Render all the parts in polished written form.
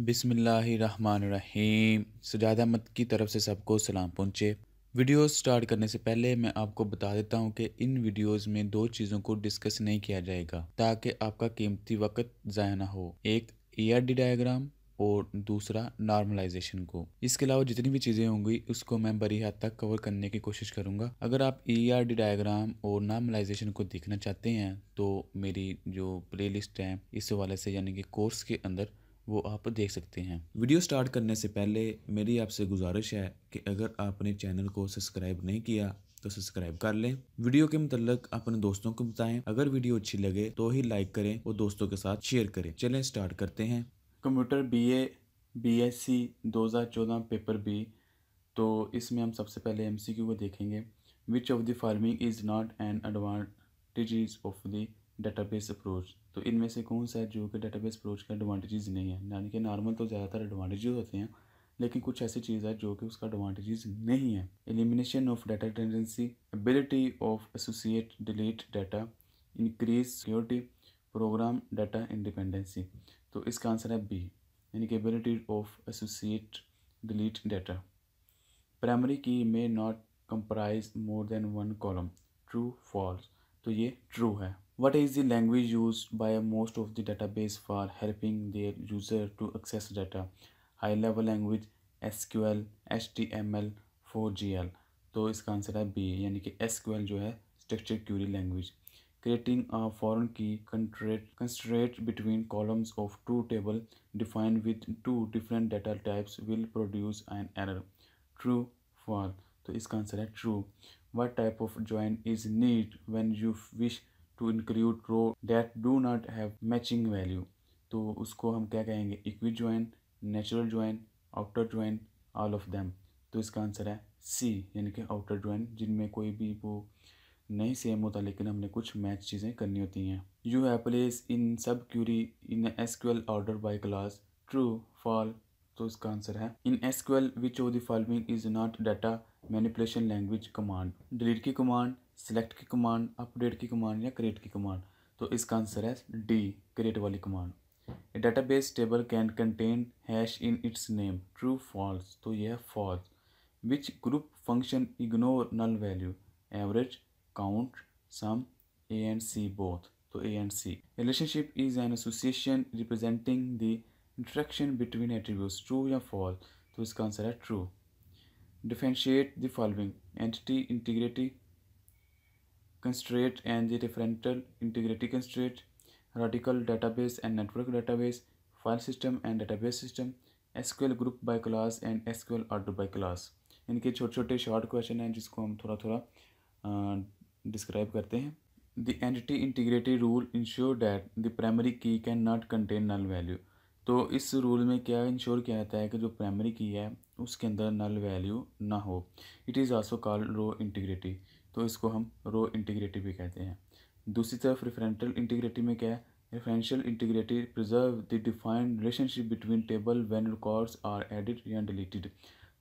बिस्मिल्लाहिर्रहमानिर्रहीम। सजाद अहमद की तरफ से सबको सलाम पहुँचे। वीडियो स्टार्ट करने से पहले मैं आपको बता देता हूँ कि इन वीडियोस में दो चीज़ों को डिस्कस नहीं किया जाएगा ताकि आपका कीमती वक्त ज़ाया ना हो। एक ERD डायग्राम और दूसरा नॉर्मलाइजेशन को। इसके अलावा जितनी भी चीज़ें होंगी उसको मैं बड़ी हद तक कवर करने की कोशिश करूँगा। अगर आप ERD डायग्राम और नॉर्मलाइजेशन को देखना चाहते हैं तो मेरी जो प्लेलिस्ट है इस हवाले से यानी कि कोर्स के अंदर वो आप देख सकते हैं। वीडियो स्टार्ट करने से पहले मेरी आपसे गुजारिश है कि अगर आपने चैनल को सब्सक्राइब नहीं किया तो सब्सक्राइब कर लें। वीडियो के मुतल्लिक अपने दोस्तों को बताएं। अगर वीडियो अच्छी लगे तो ही लाइक करें और दोस्तों के साथ शेयर करें। चलें स्टार्ट करते हैं। Computer BA BSc 2014 paper B. तो इसमें हम सबसे पहले MCQ को देखेंगे। Which of the following is not an advantages of the database approach. तो इनमें से कौन सा है जो कि डेटाबेस अप्रोच का एडवांटेजेस नहीं है। यानी कि नॉर्मल तो ज़्यादातर एडवांटेजेस होते हैं लेकिन कुछ ऐसी चीज़ है जो कि उसका एडवांटेजेस नहीं है। Elimination of data redundancy, ability of associate delete data, increase security, program data independency. तो इसका आंसर है बी यानी कि ability of associate delete data. Primary key में not comprise more than one column. True false. तो ये true है। What is the language used by most of the database for helping their user to access data? High level language, SQL, HTML, 4GL। तो इसका answer है B यानी कि SQL जो है structure Curie language. Creating a foreign key constraint between columns of two tables defined with two different data types will produce an error. True, false। तो इसका answer है true. What type of join is need when you wish to include row that do not have matching value? तो उसको हम क्या कहेंगे? Equi join, natural join, outer join, all of them. तो इसका आंसर है सी यानी कि आउटर ज्वाइन, जिनमें कोई भी वो नहीं सेम होता लेकिन हमने कुछ मैच चीज़ें करनी होती हैं। You have place in sub query in SQL order by class. True, fall. तो इसका आंसर है in SQL which of the following is not data manipulation language command. Delete की कमांड, सेलेक्ट की कमांड, अपडेट की command या create की command. तो इसका आंसर है डी, क्रिएट वाली command. A database table can contain hash in its name. True, false. तो यह है false. Which group function ignore null value? Average, count, sum, A and C both। तो A and C। Relationship is an association representing the interaction between attributes। True या false? तो इसका answer है true। Differentiate the following: entity integrity constraint and the referential integrity constraint, radical database and network database, file system and database system, SQL group by class and SQL order by class। इनके छोटे छोटे short question हैं जिसको हम थोड़ा थोड़ा describe करते हैं। The entity integrity rule ensure that the primary key cannot contain null value। तो इस रूल में क्या इंश्योर किया जाता है कि जो प्राइमरी की है उसके अंदर नल वैल्यू ना हो। It is also called row integrity. तो इसको हम रो इंटीग्रिटी भी कहते हैं। दूसरी तरफ रेफरेंशियल इंटीग्रिटी में क्या है? Referential integrity preserve the defined relationship between table when records are added या डिलीटेड।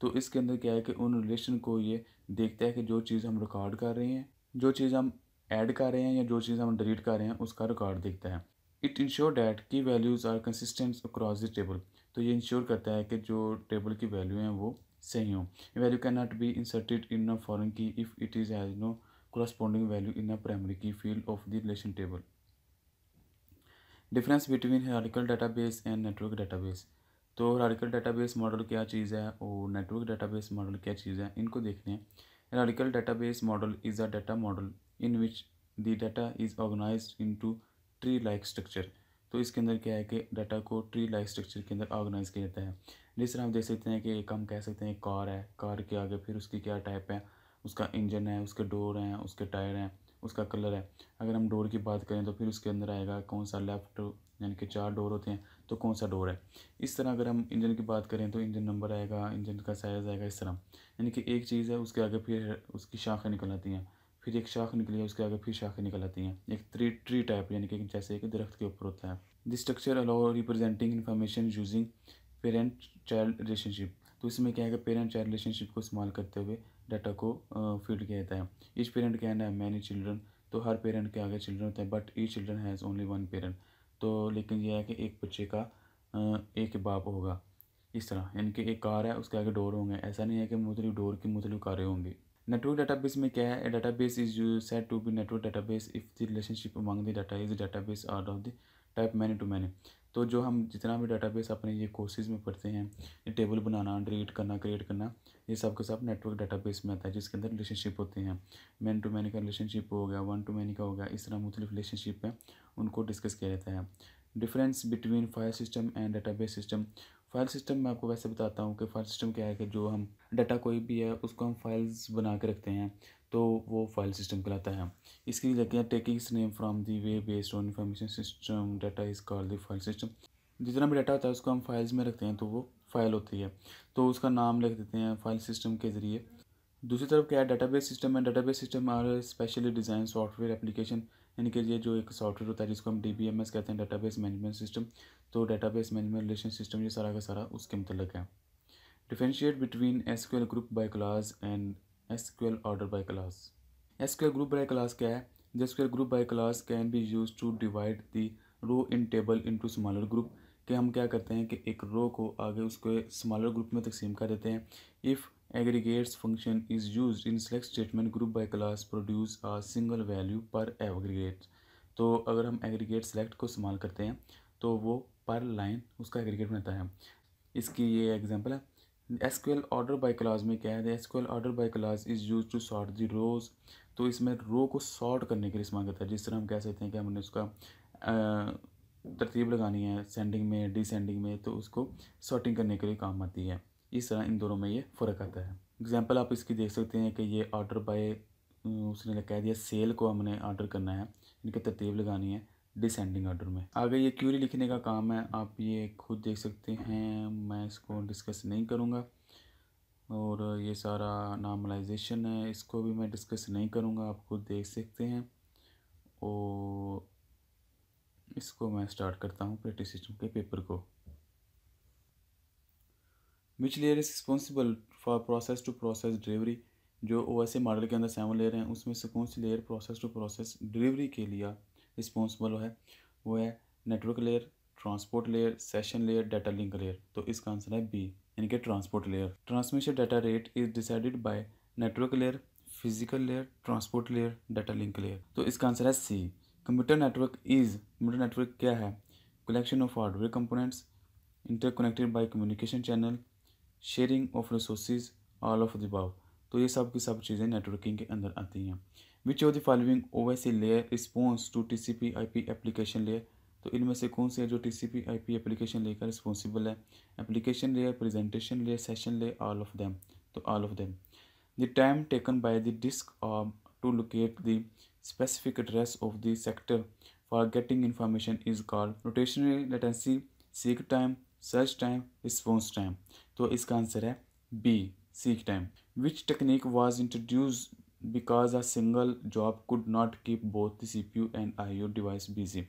तो इसके अंदर क्या है कि उन रिलेशन को ये देखता है कि जो चीज़ हम रिकॉर्ड कर रहे हैं, जो चीज़ हम ऐड कर रहे हैं या जो चीज़ हम डिलीट कर रहे हैं उसका रिकॉर्ड देखता है। It ensure that key values are consistent across the table. तो ये इंश्योर करता है कि जो टेबल की वैल्यू हैं वो सही हों। Value can not be inserted in a foreign key if it is has no corresponding value in a primary key field of the relation table। Difference between hierarchical database and network database। तो hierarchical database model क्या चीज़ है और network database model क्या चीज़ है, इनको देखते हैं। hierarchical database model is a data model in which the data is organized into tree like structure। तो इसके अंदर क्या है कि डाटा को ट्री लाइक स्ट्रक्चर के अंदर ऑर्गेनाइज किया जाता है। जिस तरह हम देख सकते हैं कि एक हम कह सकते हैं कार है, कार के आगे फिर उसकी क्या टाइप है, उसका इंजन है, उसके डोर हैं, उसके टायर हैं, उसका कलर है। अगर हम डोर की बात करें तो फिर उसके अंदर आएगा कौन सा लेफ़्ट, यानी कि 4 डोर होते हैं तो कौन सा डोर है। इस तरह अगर हम इंजन की बात करें तो इंजन नंबर आएगा, इंजन का साइज़ आएगा, इस तरह। यानी कि एक चीज़ है उसके आगे फिर उसकी शाखें निकल आती हैं, फिर एक शाख निकली है उसके आगे फिर शाखें निकल आती हैं। एक ट्री टाइप यानी कि जैसे एक दरख्त के ऊपर होता है। This structure allow representing information using parent child relationship. तो इसमें क्या है कि पेरेंट चाइल्ड रिलेशनशिप को इस्तेमाल करते हुए डाटा को फीड किया जाता है। Each parent can have many children. तो हर पेरेंट के आगे चिल्ड्रन होते हैं but each children has only one parent. तो लेकिन यह है कि एक बच्चे का एक बाप होगा इस तरह, यानी कि एक कार है उसके आगे डोर होंगे, ऐसा नहीं है कि मुख्तलिफ डोर की मुख्तलिफ कारें होंगी। नेटवर्क डाटाबेस में क्या है, database is said to be network database if the relationship among the data is database are of the type many to many. तो जो हम जितना भी डाटाबेस अपने ये कोर्सेज में पढ़ते हैं, ये टेबल बनाना, डिलीट करना, क्रिएट करना, ये सब के सब नेटवर्क डाटाबेस में आता है, जिसके अंदर रिलेशनशिप होते हैं। मैन टू मैनी का रिलेशनशिप हो गया, वन टू मैनी का हो गया, इस तरह मुख्तलिफ रिलेशनशिप है, उनको डिस्कस किया जाता है। Difference between file system and database system. File system मैं आपको वैसे बताता हूँ कि फाइल सिस्टम क्या है कि जो हम डाटा कोई भी है उसको हम फाइल्स बना के रखते हैं, तो वो फाइल सिस्टम कहलाता है। इसकी जगह taking it's name from the way based on information system data is called the file system. जितना भी डाटा होता है उसको हम फाइल्स में रखते हैं तो वो फाइल होती है, तो उसका नाम लिख देते हैं फाइल सिस्टम के ज़रिए। दूसरी तरफ क्या है, डाटाबेस सिस्टम है। Database system are specially design software application, यानी कि ये जो एक सॉफ्टवेयर होता है जिसको हम DBMS कहते हैं, डाटाबेस मैनेजमेंट सिस्टम। तो डाटाबेस मैनेजमेंट रिलेशन सिस्टम ये सारा का सारा उसके मतलब है। Differentiate between SQL group by class and SQL order by class. SQL group by class क्या है, the SQL group by class can be use to divide the row in table into smaller group. कि हम क्या करते हैं कि एक रो को आगे उसको स्मॉलर ग्रुप में तकसीम कर देते हैं। If aggregates function is used in select statement group by class produce a single value per aggregate. तो अगर हम एग्रीगेट सेलेक्ट को इस्तेमाल करते हैं तो वो पर लाइन उसका एग्रीगेट बनाता है। इसकी ये एग्जांपल है। SQL ऑर्डर बाय क्लास में क्या है, SQL order by clause is use to sort the rows. तो इसमें रो को सॉर्ट करने के लिए इस्तेमाल करता है। जिस तरह हम कह सकते हैं कि हमने उसका तरतीब लगानी है सेंडिंग में डिसेंडिंग में, तो उसको सॉर्टिंग करने के लिए काम आती है। इस तरह इन दोनों में ये फ़र्क आता है। एग्जांपल आप इसकी देख सकते हैं कि ये ऑर्डर बाय, उसने कह दिया सेल को हमने ऑर्डर करना है, इनकी तरतीब लगानी है डिसेंडिंग ऑर्डर में। आगे ये क्यूरी लिखने का काम है, आप ये खुद देख सकते हैं, मैं इसको डिस्कस नहीं करूँगा। और ये सारा नॉर्मलाइजेशन है, इसको भी मैं डिस्कस नहीं करूँगा, आप खुद देख सकते हैं। और इसको मैं स्टार्ट करता हूँ प्रैक्टिस सिस्टम के पेपर को। Which layer is responsible for process to process delivery. जो OSA मॉडल के अंदर 7 लेयर हैं, उसमें से कौन सी layer process to process delivery के लिए रिस्पॉन्सिबल है, वो है network layer, transport layer, session layer, data link layer. तो इसका आंसर है बी, यानी कि transport layer. Transmission data rate is decided by network layer, physical layer, transport layer, data link layer. तो इसका आंसर है सी। कंप्यूटर नेटवर्क क्या है, collection of hardware components interconnected by communication channel, sharing of resources, all of the above. तो ये सब की सब चीज़ें नेटवर्किंग के अंदर आती हैं। Which of the following OSA layer response to TCP/IP application layer. तो इनमें से कौन से है जो TCP/IP एप्लीकेशन लेकर रिस्पॉन्सिबल है, application layer, presentation layer, session layer, all of them. तो all of them. The time taken by the disk to locate the specific address of the sector for getting information is called rotational latency, seek time, search time, response time। तो इसका answer है B, seek time। Which technique was introduced because a single job could not keep both the CPU and IO device busy।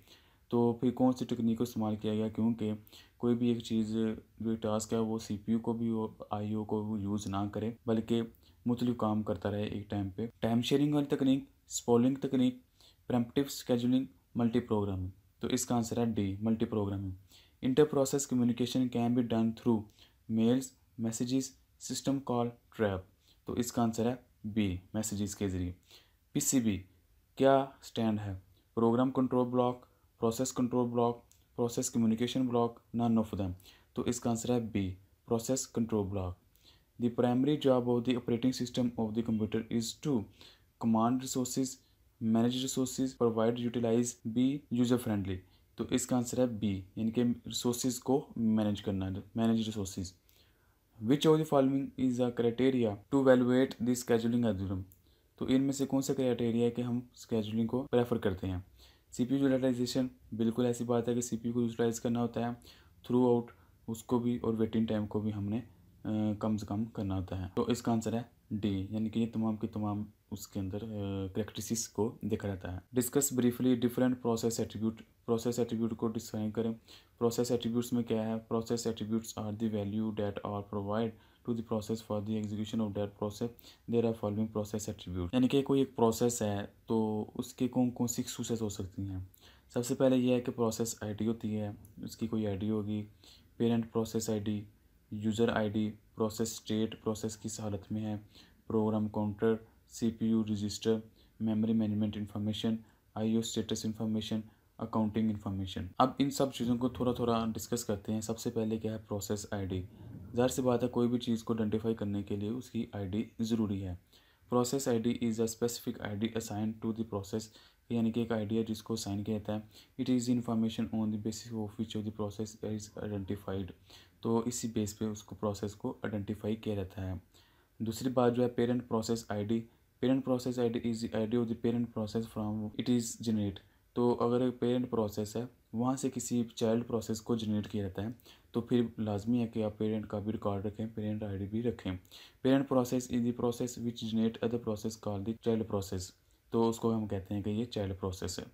तो फिर कौन सी technique को इस्तेमाल किया गया, क्योंकि कोई भी एक चीज़ जो टास्क है वो CPU को भी और IO को भी यूज़ ना करे, बल्कि मुख्तलिफ काम करता रहे एक टाइम पे। टाइम शेयरिंग वाली तकनीक, स्पॉलिंग तकनीक, प्रेम्पटिव स्केजुलिंग, मल्टी प्रोग्रामिंग। तो इसका आंसर है D, multi programming. Inter process communication can be done through mails, messages, system call, trap. तो इसका आंसर है बी, मैसेजेस के ज़रिए। PCB क्या स्टैंड है, program control block, process control block, process communication block, none of them. तो इसका answer है B, process control block. The primary job of the operating system of the computer is to command resources, manage resources, provide, utilize, be user friendly। तो इसका answer है B, यानी कि resources को manage करना है, manage resources. Which of the following is a criteria to valuate the scheduling algorithm. तो इनमें से कौन सा क्राइटेरिया है कि हम स्केजुलिंग को प्रेफर करते हैं। CPU यूटिलाइजेशन, बिल्कुल ऐसी बात है कि CPU को यूटिलाइज करना होता है थ्रू आउट उसको भी, और वेटिंग टाइम को भी हमने कम से कम करना होता है। तो इसका आंसर है डी, यानी कि ये तमाम के तमाम उसके अंदर करेक्टरिस्टिक्स को देखा जाता है। Discuss briefly different process attribute. Process attribute को डिस्क्राइब करें। प्रोसेस एट्रीब्यूट्स में क्या है, process attributes are the value that are provide to the process for the execution of that process there are following process attribute. यानी कि कोई एक process है तो उसके कौन कौन सी खसूसियत हो सकती हैं। सबसे पहले ये है कि प्रोसेस आईडी होती है, उसकी कोई आईडी होगी। Parent process ID, user ID, process state process किस हालत में है, program counter, CPU register, memory management information, IO status information, accounting information. अब इन सब चीज़ों को थोड़ा थोड़ा डिस्कस करते हैं। सबसे पहले क्या है प्रोसेस आईडी। ज़ाहिर सी बात है, कोई भी चीज़ को आइडेंटिफाई करने के लिए उसकी आईडी ज़रूरी है। Process ID is a specific ID assign to the process, यानी कि एक आईडी है जिसको असाइन किया जाता है। It is information on the basis of which of the process is identified. तो इसी बेस पे उसको प्रोसेस को आइडेंटिफाई किया जाता है। दूसरी बात जो है parent process ID. Parent process ID is the ID of the parent process from it is generate. तो अगर एक पेरेंट प्रोसेस है, वहाँ से किसी चाइल्ड प्रोसेस को जनरेट किया जाता है, तो फिर लाजमी है कि आप पेरेंट का भी रिकॉर्ड रखें, पेरेंट आईडी भी रखें। Parent process is the process which generate other process called the child process. तो उसको हम कहते हैं कि ये चाइल्ड प्रोसेस है।